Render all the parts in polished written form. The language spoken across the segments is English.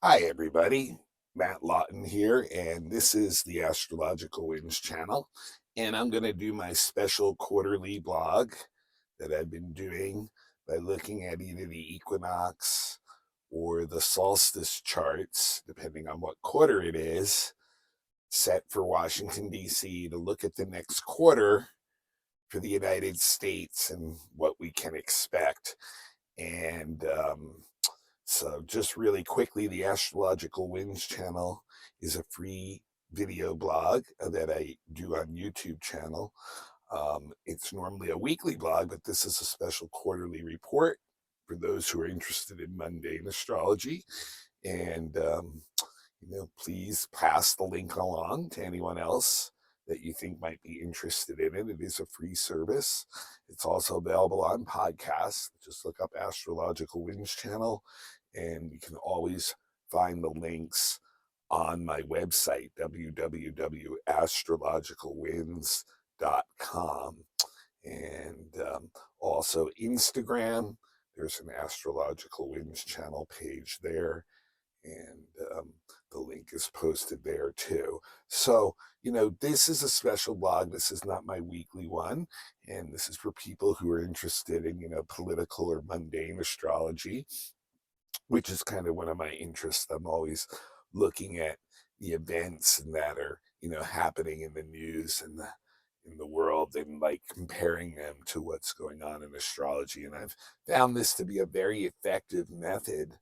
Hi, everybody. Matt Lawton here, and this is the Astrological Winds channel. And I'm going to do my special quarterly blog that I've been doing by looking at either the equinox or the solstice charts, depending on what quarter it is, set for Washington, D.C., to look at the next quarter for the United States and what we can expect. And so just really quickly, the Astrological Winds channel is a free video blog that I do on YouTube channel. It's normally a weekly blog, but this is a special quarterly report for those who are interested in mundane astrology. And, please pass the link along to anyone else that you think might be interested in it. It is a free service. It's also available on podcasts. Just look up Astrological Winds channel, and you can always find the links on my website, www.astrologicalwinds.com. And also Instagram, there's an Astrological Winds channel page there, and the link is posted there too. So, this is a special blog. This is not my weekly one, and this is for people who are interested in, political or mundane astrology, which is kind of one of my interests. I'm always looking at the events and that are, happening in the news and the world, and like comparing them to what's going on in astrology. And I've found this to be a very effective method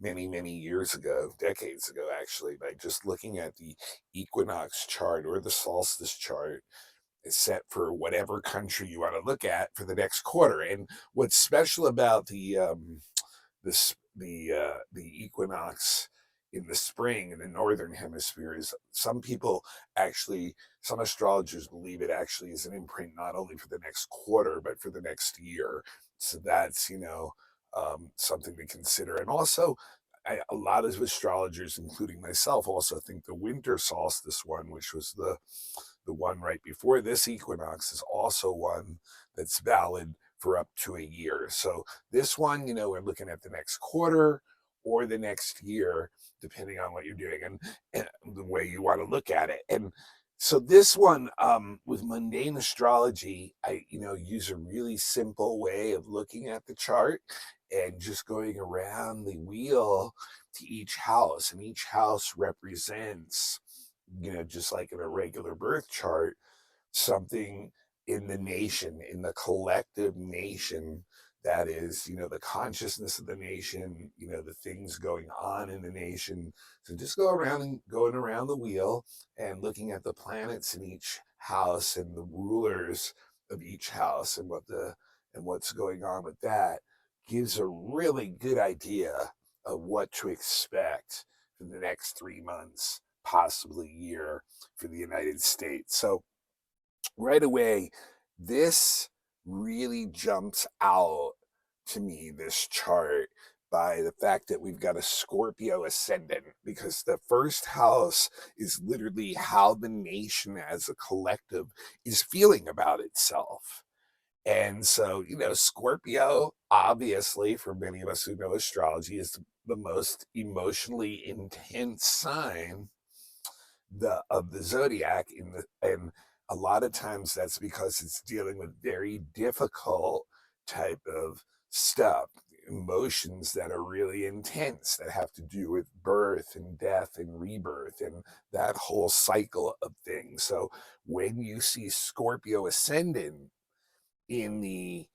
many, many years ago, decades ago, actually, by just looking at the equinox chart or the solstice chart is set for whatever country you want to look at for the next quarter. And what's special about the equinox in the spring in the northern hemisphere is some astrologers believe it actually is an imprint not only for the next quarter but for the next year. So that's something to consider. And also, a lot of astrologers, including myself, also think the winter solstice one, which was the one right before this equinox, is also one that's valid for up to a year. So this one, we're looking at the next quarter or the next year, depending on what you're doing and the way you want to look at it. And so this one, with mundane astrology, I, use a really simple way of looking at the chart and just going around the wheel to each house. And each house represents, just like in a regular birth chart, something in the nation, in the collective nation, that is, the consciousness of the nation, the things going on in the nation. So just going around the wheel and looking at the planets in each house and the rulers of each house and what's going on with that gives a really good idea of what to expect for the next 3 months, possibly year, for the United States. So right away, this really jumps out to me, this chart, by the fact that we've got a Scorpio ascendant, because the first house is literally how the nation as a collective is feeling about itself. And so, Scorpio, obviously, for many of us who know astrology, is the most emotionally intense sign of the zodiac and a lot of times that's because it's dealing with very difficult type of stuff, emotions that are really intense, that have to do with birth and death and rebirth and that whole cycle of things. So when you see Scorpio ascending in the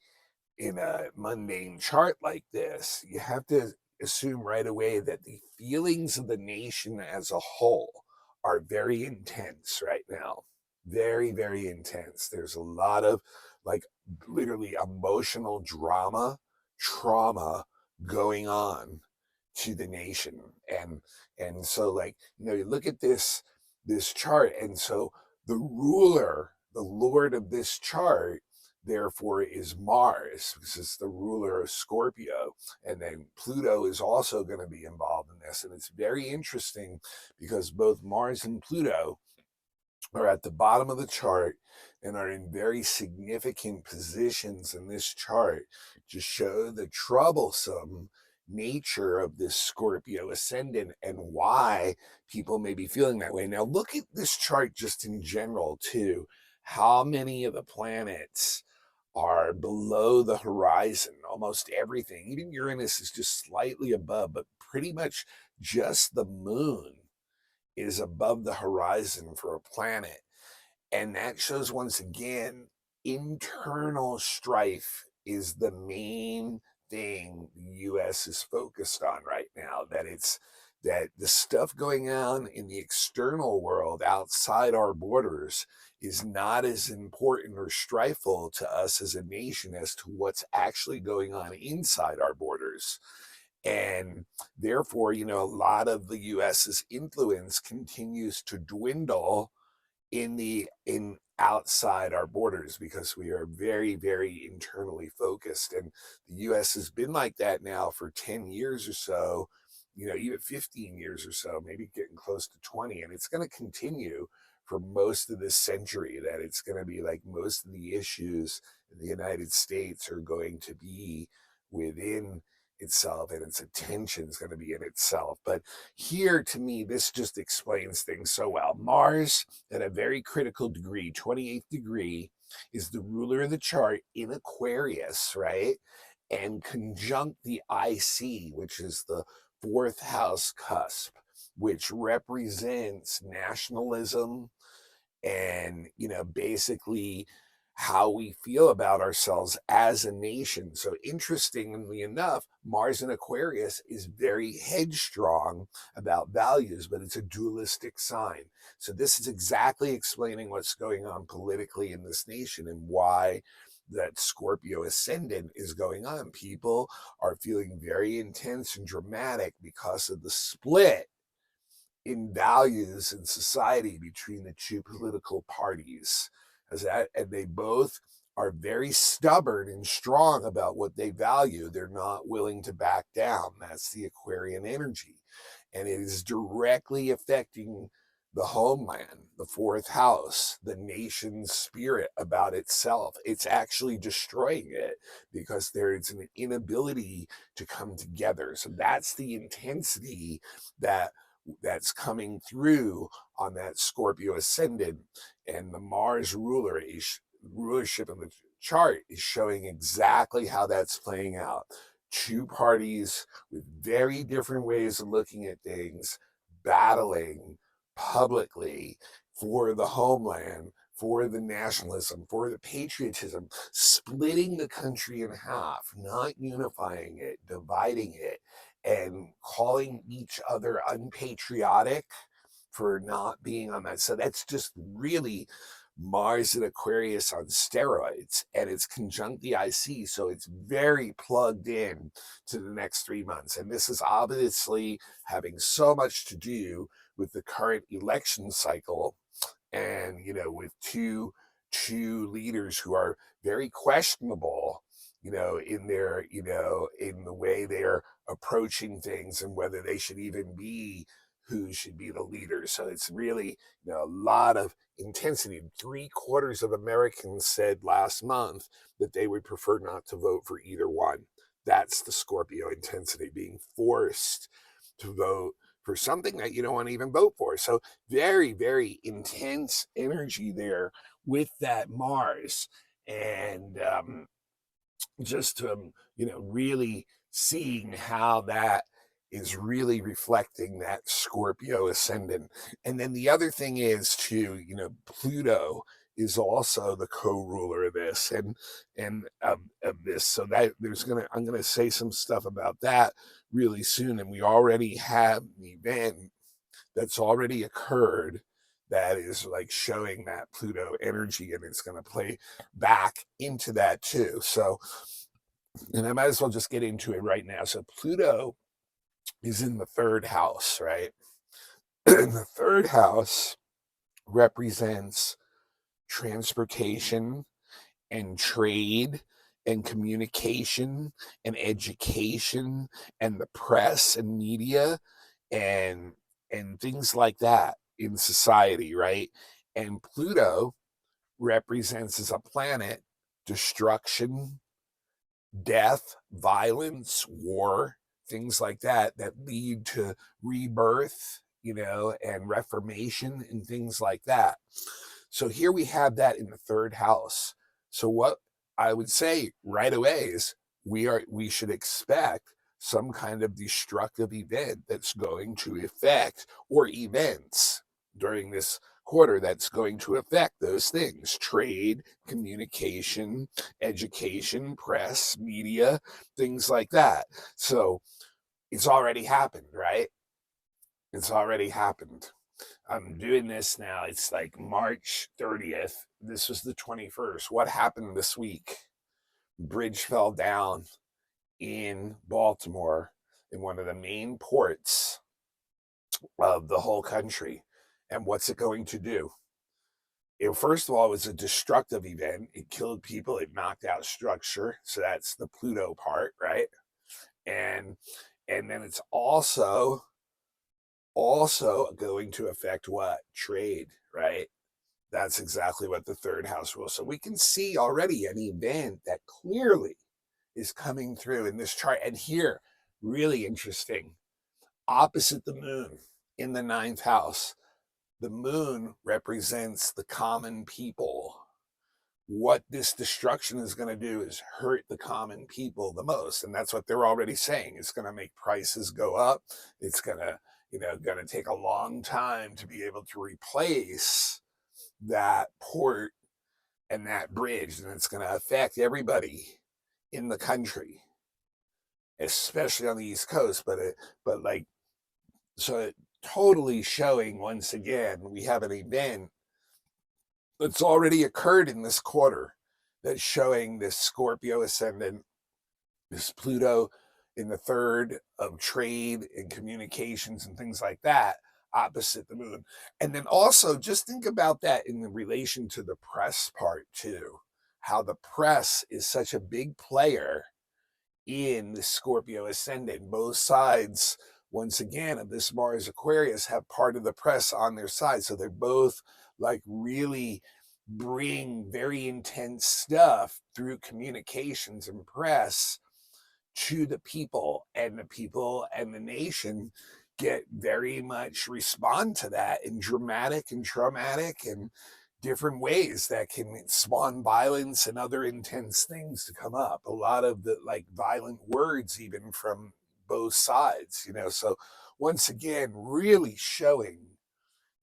in a mundane chart like this, you have to assume right away that the feelings of the nation as a whole are very intense right now. Very, very intense. There's a lot of, like, literally emotional trauma going on to the nation. And so, like, you look at this chart, and so the ruler, the lord of this chart, therefore, is Mars, because it's the ruler of Scorpio. And then Pluto is also going to be involved in this. And it's very interesting because both Mars and Pluto are at the bottom of the chart and are in very significant positions in this chart to show the troublesome nature of this Scorpio ascendant and why people may be feeling that way. Now, look at this chart just in general, too. How many of the planets are below the horizon? Almost everything. Even Uranus is just slightly above, but pretty much just the moon is above the horizon for a planet. And that shows once again, internal strife is the main thing the US is focused on right now. That the stuff going on in the external world outside our borders is not as important or strifeful to us as a nation as to what's actually going on inside our borders. And therefore, a lot of the US's influence continues to dwindle in outside our borders because we are very, very internally focused. And the US has been like that now for 10 years or so, even 15 years or so, maybe getting close to 20. And it's going to continue for most of this century, that it's going to be like most of the issues in the United States are going to be within itself, and its attention is going to be in itself. But here, to me, this just explains things so well. Mars, at a very critical degree, 28th degree, is the ruler of the chart in Aquarius, right? And conjunct the IC, which is the fourth house cusp, which represents nationalism and, basically how we feel about ourselves as a nation. So, interestingly enough, Mars in Aquarius is very headstrong about values, but it's a dualistic sign. So, this is exactly explaining what's going on politically in this nation and why that Scorpio ascendant is going on. People are feeling very intense and dramatic because of the split in values in society between the two political parties, and they both are very stubborn and strong about what they value. They're not willing to back down. That's the Aquarian energy, and it is directly affecting the homeland, the fourth house, the nation's spirit about itself. It's actually destroying it because there is an inability to come together. So that's the intensity that's coming through on that Scorpio ascendant, and the Mars rulership in the chart is showing exactly how that's playing out. Two parties with very different ways of looking at things, battling publicly for the homeland, for the nationalism, for the patriotism, splitting the country in half, not unifying it, dividing it, and calling each other unpatriotic for not being on that. So that's just really Mars and Aquarius on steroids, and it's conjunct the IC, so it's very plugged in to the next 3 months. And this is obviously having so much to do with the current election cycle, and with two leaders who are very questionable, in their, in the way they're approaching things and whether they should even be who should be the leader. So it's really, a lot of intensity. 3/4 of Americans said last month that they would prefer not to vote for either one. That's the Scorpio intensity, being forced to vote for something that you don't want to even vote for. So very, very intense energy there with that Mars. And just really seeing how that is really reflecting that Scorpio ascendant. And then the other thing is too, Pluto is also the co-ruler of this and of this. So that I'm gonna say some stuff about that really soon. And we already have an event that's already occurred that is like showing that Pluto energy, and it's going to play back into that too. So, and I might as well just get into it right now. So, Pluto is in the third house, right? The third house represents transportation and trade and communication and education and the press and media and things like that in society, right? And Pluto represents, as a planet, destruction, death, violence, war, things like that that lead to rebirth, and reformation and things like that. So here we have that in the third house. So what I would say right away is we should expect some kind of destructive event that's going to affect, or events during this quarter that's going to affect those things: trade, communication, education, press, media, things like that. So it's already happened, right? It's already happened. I'm doing this now. It's like March 30th. This was the 21st. What happened this week? Bridge fell down in Baltimore, in one of the main ports of the whole country. And what's it going to do? First of all, it was a destructive event. It killed people. It knocked out structure. So that's the Pluto part, right? And then it's also going to affect what? Trade, right? That's exactly what the third house rules. So we can see already an event that clearly is coming through in this chart. And here, really interesting, opposite the moon in the ninth house. The moon represents the common people. What this destruction is going to do is hurt the common people the most. And that's what they're already saying. It's going to make prices go up. It's going to, going to take a long time to be able to replace that port and that bridge. And it's going to affect everybody in the country, especially on the East Coast. But like, so it totally showing, once again, we have an event that's already occurred in this quarter that's showing this Scorpio ascendant, this Pluto in the third of trade and communications and things like that, opposite the moon. And then also just think about that in relation to the press part too, how the press is such a big player in the Scorpio ascendant. Both sides, once again, of this Mars Aquarius have part of the press on their side. So they're both like really bring very intense stuff through communications and press to the people, and the people and the nation get very much respond to that in dramatic and traumatic and different ways that can spawn violence and other intense things to come up. A lot of the like violent words, even from both sides, So once again, really showing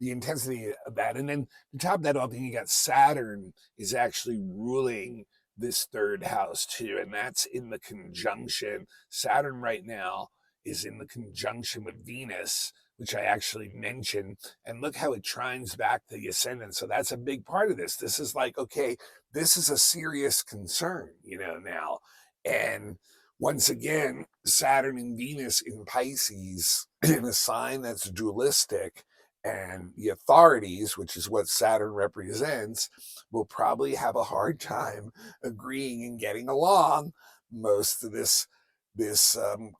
the intensity of that. And then to top that off, you got Saturn is actually ruling this third house too. And that's in the conjunction. Saturn right now is in the conjunction with Venus, which I actually mentioned. And look how it trines back the ascendant. So that's a big part of this. This is like, okay, this is a serious concern, now. And once again, Saturn and Venus in Pisces, in a sign that's dualistic, and the authorities, which is what Saturn represents, will probably have a hard time agreeing and getting along most of this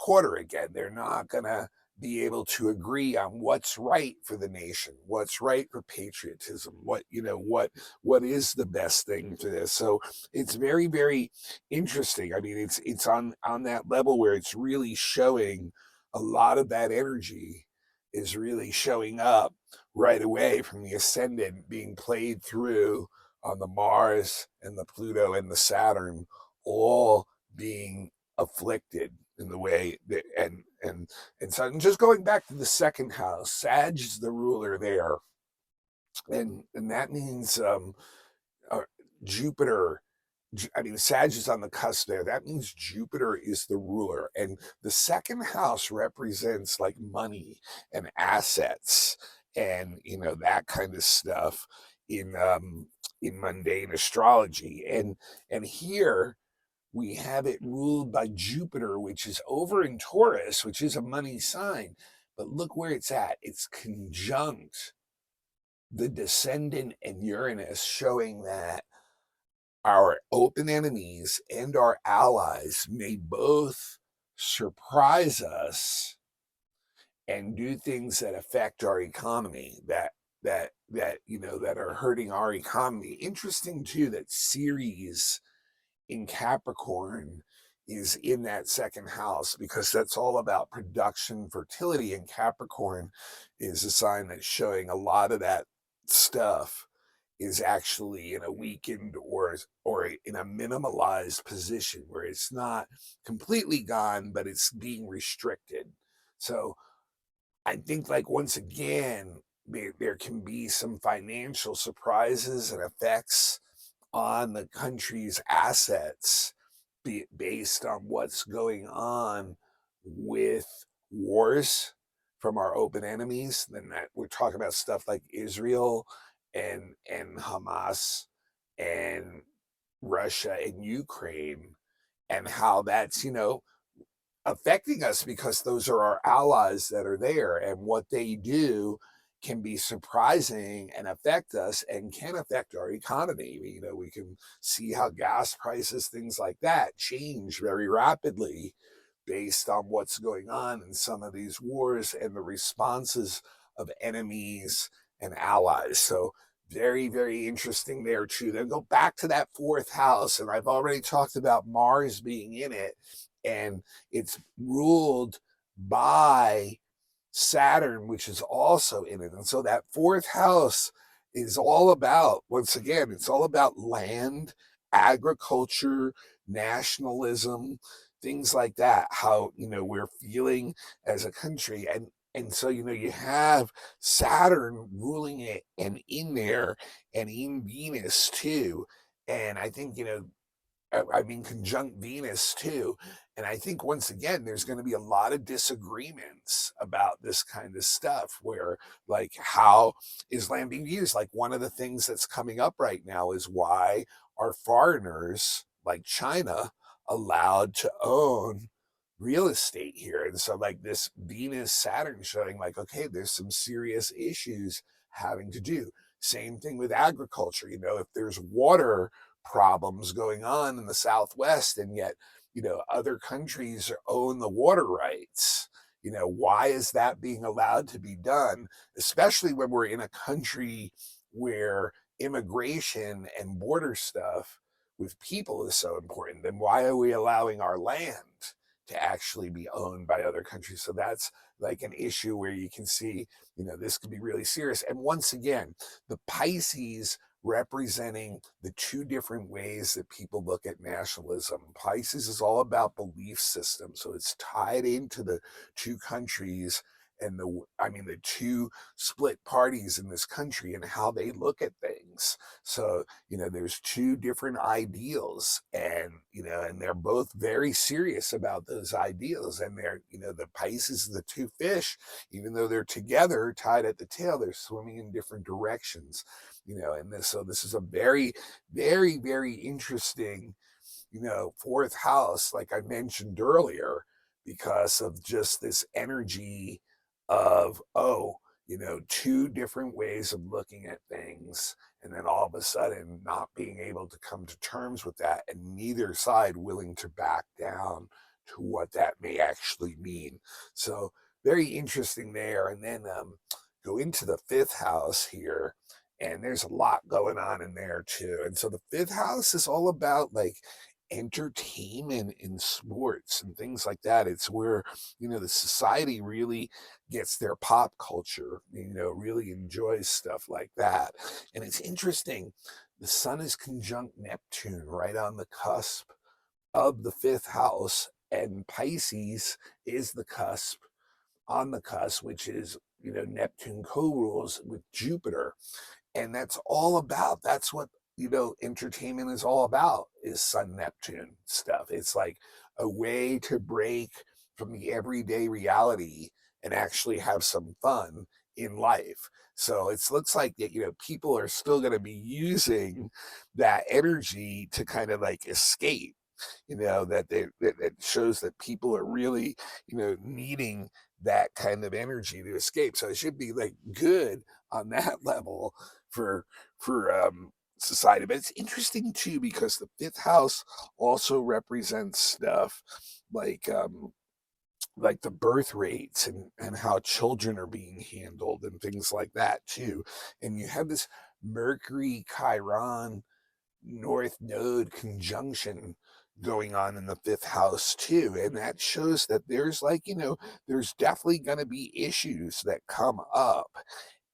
quarter. Again, they're not going to be able to agree on what's right for the nation, what's right for patriotism, what is the best thing for this. So it's very, very interesting. I mean, it's on that level where it's really showing a lot of that energy is really showing up right away from the ascendant being played through on the Mars and the Pluto and the Saturn, all being afflicted in the way that, and so, and just going back to the second house, Sag is the ruler there, and that means Jupiter. I mean, Sag is on the cusp there. That means Jupiter is the ruler. And the second house represents like money and assets and, that kind of stuff in mundane astrology. And here we have it ruled by Jupiter, which is over in Taurus, which is a money sign. But look where it's at. It's conjunct the descendant and Uranus, showing that our open enemies and our allies may both surprise us and do things that affect our economy, that are hurting our economy. Interesting too that Ceres in Capricorn is in that second house because that's all about production, fertility, and Capricorn is a sign that's showing a lot of that stuff is actually in a weakened or in a minimalized position where it's not completely gone, but it's being restricted. So I think, like, once again, there can be some financial surprises and effects on the country's assets based on what's going on with wars from our open enemies. Then that we're talking about stuff like Israel and Hamas and Russia and Ukraine and how that's, affecting us because those are our allies that are there, and what they do can be surprising and affect us and can affect our economy. We can see how gas prices, things like that, change very rapidly based on what's going on in some of these wars and the responses of enemies and allies. So very, very interesting there too. Then go back to that fourth house, and I've already talked about Mars being in it, and it's ruled by Saturn, which is also in it. And so that fourth house is all about, once again, it's all about land, agriculture, nationalism, things like that, how, we're feeling as a country. And so, you have Saturn ruling it and in there and in Venus too. And I think, I mean, conjunct Venus too. And I think once again, there's going to be a lot of disagreements about this kind of stuff where, like, how is land being used? Like, one of the things that's coming up right now is why are foreigners like China allowed to own real estate here? And so, like, this Venus Saturn showing, like, okay, there's some serious issues having to do. Same thing with agriculture. If there's water problems going on in the Southwest, and yet, other countries own the water rights. Why is that being allowed to be done, especially when we're in a country where immigration and border stuff with people is so important? Then why are we allowing our land to actually be owned by other countries? So that's like an issue where you can see, this could be really serious. And once again, the Pisces representing the two different ways that people look at nationalism. Pisces is all about belief system. So it's tied into the two countries and the two split parties in this country and how they look at things. So, there's two different ideals, and they're both very serious about those ideals. And the Pisces and the two fish, even though they're together, tied at the tail, they're swimming in different directions. And this is a very, very, very interesting, fourth house, like I mentioned earlier, because of just this energy of, two different ways of looking at things. And then all of a sudden not being able to come to terms with that, and neither side willing to back down to what that may actually mean. So very interesting there. And then go into the fifth house here, and there's a lot going on in there too. And so the fifth house is all about, like, entertainment and sports and things like that. It's where, the society really gets their pop culture, really enjoys stuff like that. And it's interesting, the sun is conjunct Neptune right on the cusp of the fifth house, and Pisces is the cusp, on the cusp, which is, Neptune co-rules with Jupiter. And that's what, entertainment is all about, is Sun Neptune stuff. It's like a way to break from the everyday reality and actually have some fun in life. So it looks like that, people are still going to be using that energy to kind of like escape, that shows that people are really, needing that kind of energy to escape. So it should be like good on that level for society. But it's interesting too, because the fifth house also represents stuff like the birth rates and how children are being handled and things like that too. And you have this Mercury Chiron North Node conjunction going on in the fifth house too. And that shows that there's like, there's definitely going to be issues that come up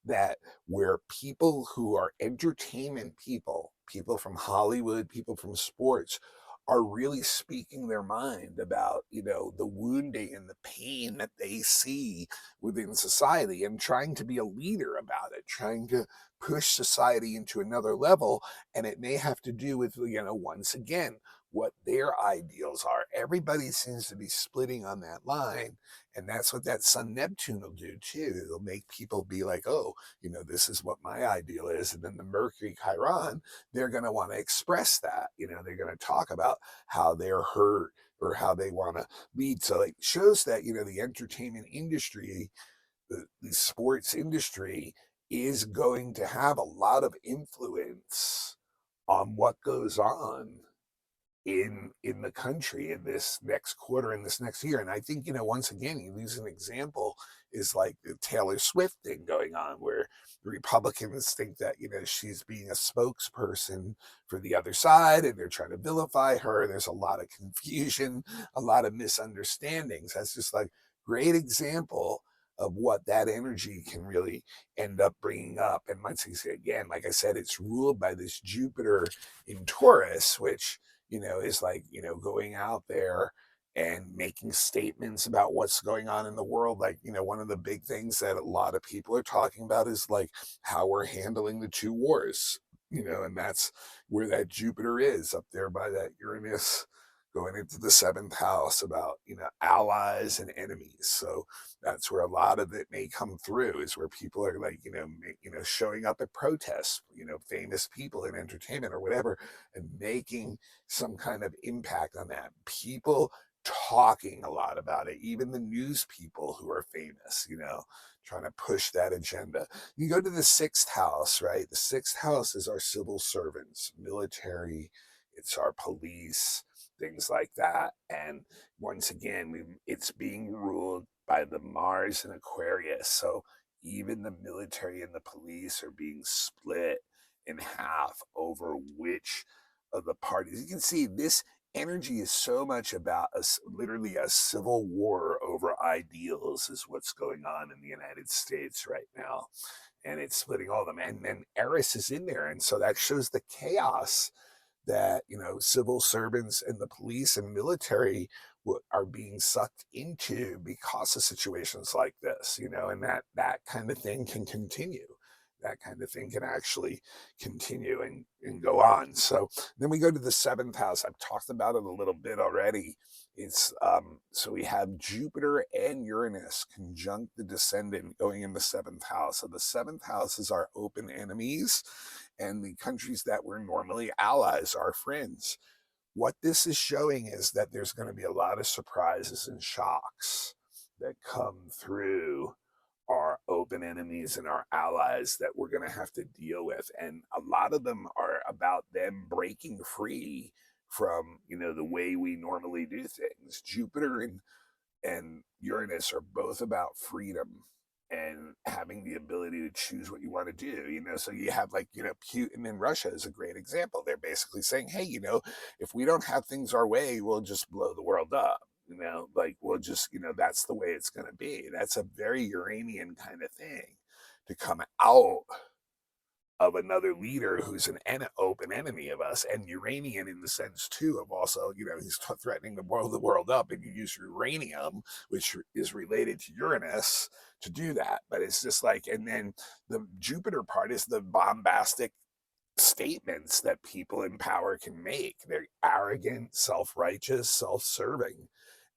that where people who are entertainment people, people from Hollywood, people from sports, are really speaking their mind about, the wounding and the pain that they see within society and trying to be a leader about it, trying to push society into another level. And it may have to do with, once again, what their ideals are. Everybody seems to be splitting on that line. And that's what that Sun Neptune will do too. It'll make people be like, oh, this is what my ideal is. And then the Mercury Chiron, they're going to want to express that. They're going to talk about how they're hurt or how they want to lead. So it shows that, the entertainment industry, the sports industry is going to have a lot of influence on what goes on in the country in this next quarter, in this next year. And I think, once again, you use an example is like the Taylor Swift thing going on, where the Republicans think that, she's being a spokesperson for the other side and they're trying to vilify her. There's a lot of confusion, a lot of misunderstandings. That's just like great example of what that energy can really end up bringing up. And once again, like I said, it's ruled by this Jupiter in Taurus, which is like, going out there and making statements about what's going on in the world. Like, one of the big things that a lot of people are talking about is like how we're handling the two wars, and that's where that Jupiter is up there by that Uranus going into the seventh house about, allies and enemies. So that's where a lot of it may come through is where people are like, showing up at protests, famous people in entertainment or whatever, and making some kind of impact on that. People talking a lot about it, even the news people who are famous, trying to push that agenda. You go to the sixth house, right? The sixth house is our civil servants, military, it's our police, things like that. And once again, it's being ruled by the Mars and Aquarius. So even the military and the police are being split in half over which of the parties. You can see this energy is so much about literally a civil war over ideals is what's going on in the United States right now. And it's splitting all of them. And then Eris is in there. And so that shows the chaos that, civil servants and the police and military are being sucked into because of situations like this, and that kind of thing can continue. That kind of thing can actually continue and go on. So then we go to the seventh house. I've talked about it a little bit already. It's so we have Jupiter and Uranus conjunct the descendant going in the seventh house. So the seventh house is our open enemies and the countries that were normally allies, our friends. What this is showing is that there's going to be a lot of surprises and shocks that come through our open enemies and our allies that we're going to have to deal with. And a lot of them are about them breaking free from, the way we normally do things. Jupiter and Uranus are both about freedom and having the ability to choose what you want to do. So you have like, Putin in Russia is a great example. They're basically saying, hey, if we don't have things our way, we'll just blow the world up. Like we'll just, that's the way it's going to be. That's a very Uranian kind of thing to come out of another leader who's an open enemy of us, and Uranian in the sense too of also, he's threatening to blow the world up, and you use uranium, which is related to Uranus, to do that. But it's just like, and then the Jupiter part is the bombastic statements that people in power can make. They're arrogant, self-righteous, self-serving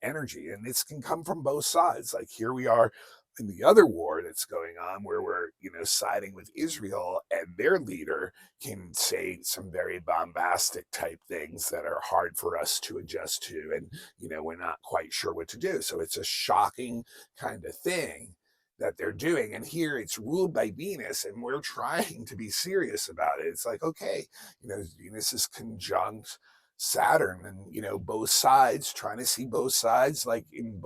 energy. And this can come from both sides. Like here we are in the other war that's going on where we're, siding with Israel, and their leader can say some very bombastic type things that are hard for us to adjust to. And, we're not quite sure what to do. So it's a shocking kind of thing that they're doing. And here it's ruled by Venus, and we're trying to be serious about it. It's like, okay, Venus is conjunct Saturn, and both sides, trying to see both sides, like in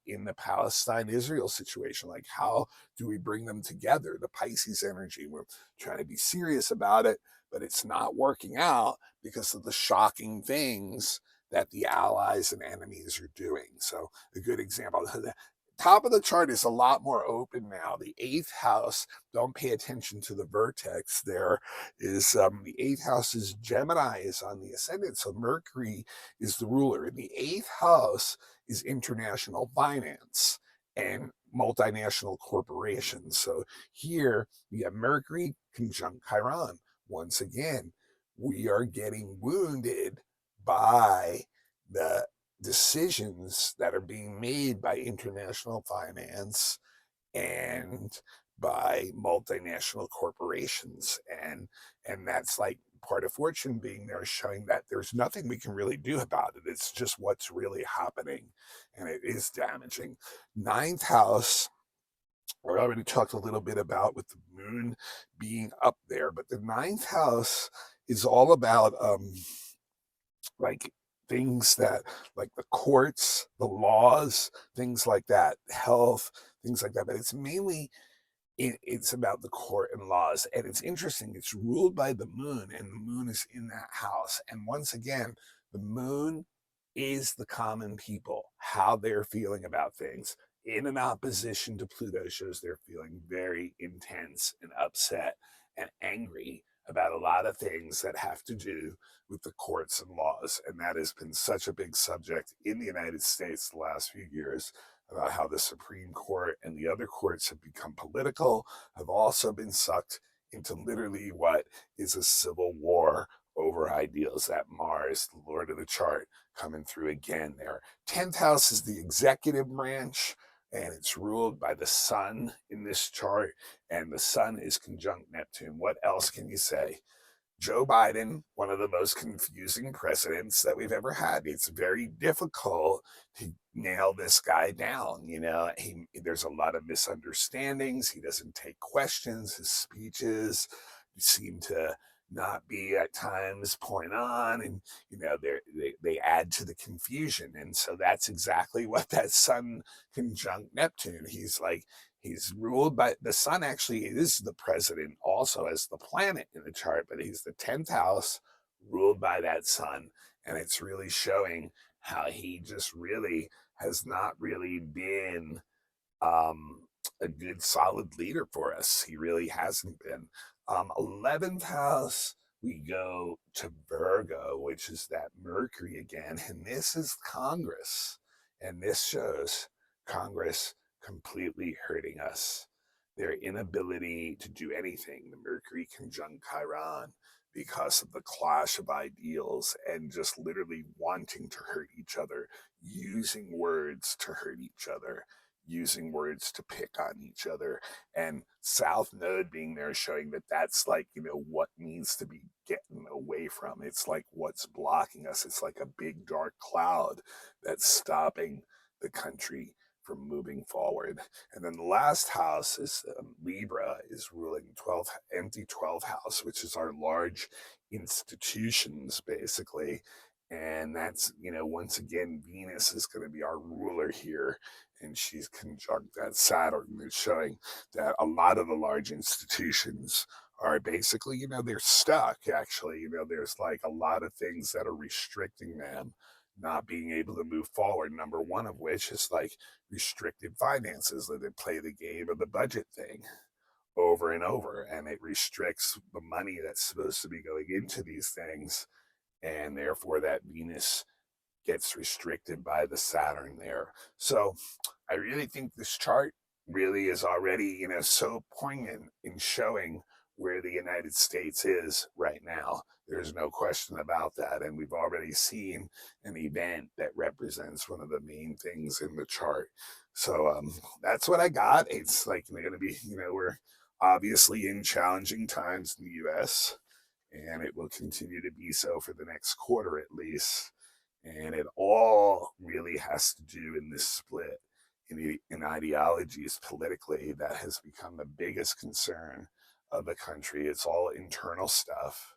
the Palestine Israel situation. Like, how do we bring them together? The Pisces energy, we're trying to be serious about it, but it's not working out because of the shocking things that the allies and enemies are doing. So a good example. The top of the chart is a lot more open now. The eighth house, don't pay attention to the vertex there, is the eighth house is Gemini is on the ascendant. So Mercury is the ruler. And the eighth house is international finance and multinational corporations. So here we have Mercury conjunct Chiron. Once again, we are getting wounded by the decisions that are being made by international finance and by multinational corporations, and that's like part of fortune being there, showing that there's nothing we can really do about it. It's just what's really happening, and it is damaging. Ninth house, I already talked a little bit about with the moon being up there, but the ninth house is all about like things that, like the courts, the laws, things like that, health, things like that. But it's mainly it's about the court and laws. And it's interesting, it's ruled by the moon, and the moon is in that house. And once again, the moon is the common people, how they're feeling about things. In an opposition to Pluto shows they're feeling very intense and upset and angry about a lot of things that have to do with the courts and laws. And that has been such a big subject in the United States the last few years, about how the Supreme Court and the other courts have become political, have also been sucked into literally what is a civil war over ideals. That Mars, the Lord of the chart, coming through again there. 10th house is the executive branch, and it's ruled by the sun in this chart, and the sun is conjunct Neptune. What else can you say? Joe Biden, one of the most confusing presidents that we've ever had. It's very difficult to nail this guy down. There's a lot of misunderstandings. He doesn't take questions. His speeches seem to not be at times point on, and they add to the confusion. And so that's exactly what that sun conjunct Neptune. He's ruled by the sun. Actually, is the president also as the planet in the chart, but he's the 10th house ruled by that sun. And it's really showing how he just really has not really been a good solid leader for us. He really hasn't been. 11th house, we go to Virgo, which is that Mercury again. And this is Congress. And this shows Congress completely hurting us. Their inability to do anything, the Mercury conjunct Chiron, because of the clash of ideals and just literally wanting to hurt each other, using words to hurt each other, using words to pick on each other. And South Node being there, showing that that's like, what needs to be getting away from. It's like what's blocking us. It's like a big dark cloud that's stopping the country from moving forward. And then the last house is Libra, is ruling 12th, empty 12th house, which is our large institutions, basically. And that's, once again, Venus is going to be our ruler here. And she's conjunct that Saturn. It's showing that a lot of the large institutions are basically, they're stuck, actually. There's like a lot of things that are restricting them, not being able to move forward. Number one of which is like restricted finances, that they play the game of the budget thing over and over, and it restricts the money that's supposed to be going into these things, and therefore that Venus gets restricted by the Saturn there. So I really think this chart really is already, so poignant in showing where the United States is right now. There's no question about that. And we've already seen an event that represents one of the main things in the chart. So that's what I got. It's like going to be, we're obviously in challenging times in the US, and it will continue to be so for the next quarter at least. And it all really has to do in this split in ideologies politically that has become the biggest concern of the country. It's all internal stuff.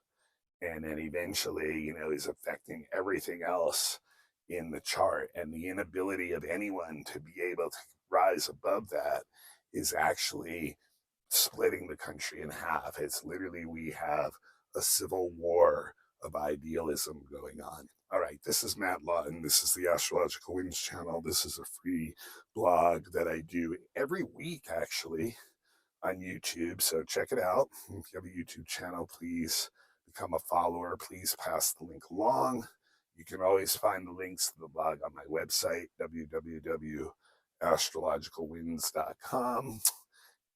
And then eventually, is affecting everything else in the chart. And the inability of anyone to be able to rise above that is actually splitting the country in half. It's literally, we have a civil war of idealism going on. All right, this is Matt Lawton. This is the Astrological Winds channel. This is a free blog that I do every week, actually, on YouTube. So check it out. If you have a YouTube channel, please become a follower. Please pass the link along. You can always find the links to the blog on my website, www.astrologicalwinds.com.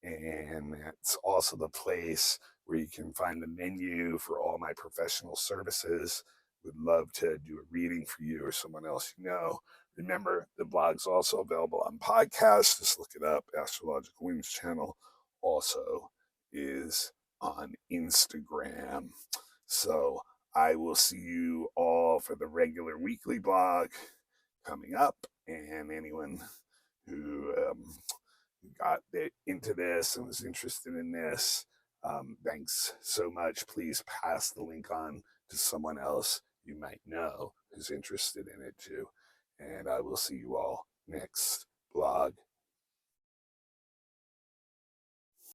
And that's also the place where you can find the menu for all my professional services. Would love to do a reading for you or someone else you know. Remember, the blog's also available on podcasts. Just look it up. Astrological Winds channel also is on Instagram. So I will see you all for the regular weekly blog coming up. And anyone who got into this and was interested in this, thanks so much. Please pass the link on to someone else you might know who's interested in it too. And I will see you all next blog.